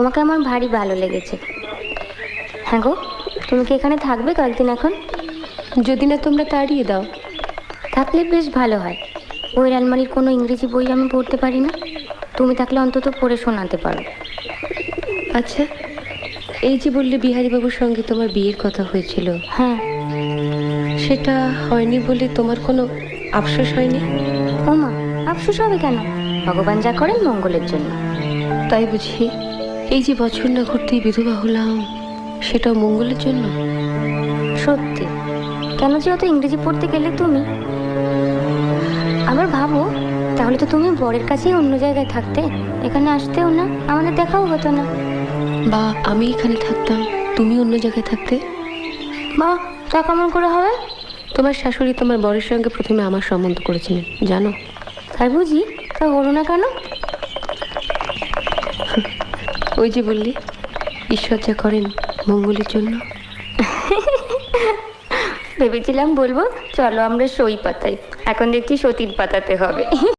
তোমাকে আমার ভারী ভালো লেগেছে। হ্যাঁ গো, তুমি কি এখানে থাকবে কয়েকদিন এখন? যদি না তোমরা তাড়িয়ে দাও। থাকলে বেশ ভালো হয়। বইয়ের আলমারির কোনো ইংরেজি বই আমি পড়তে পারি না, তুমি থাকলে অন্তত পড়ে শোনাতে পারো। আচ্ছা, এই যে বললে বিহারীবাবুর সঙ্গে তোমার বিয়ের কথা হয়েছিল, হ্যাঁ। সেটা হয়নি বলে তোমার কোনো আফসোস হয়নি? ওমা, আফসোস হবে কেন? ভগবান যা করেন মঙ্গলের জন্য। তাই বুঝি? এই যে বছর না ঘুরতেই বিধবা হলাম, সেটাও মঙ্গলের জন্য? সত্যি। কেন যে অত ইংরেজি পড়তে গেলে তুমি? আবার ভাবো, তাহলে তো তুমি বরের কাছেই অন্য জায়গায় থাকতে, এখানে আসতেও না, আমাদের দেখাও হতো না। বা আমি এখানে থাকতাম, তুমি অন্য জায়গায় থাকতে। বা তা কেমন করে হবে? তোমার শাশুড়ি তোমার বরের সঙ্গে প্রথমে আমার সম্বন্ধ করেছিলেন, জানো? তাই বুঝি? তা হলো না কেন? ওই যে বললি, ঈশ্বর যা করেন মঙ্গলের জন্য। ভেবেছিলাম বলবো চলো আমরা সই পাতাই, এখন দেখছি সতীর পাতাতে হবে।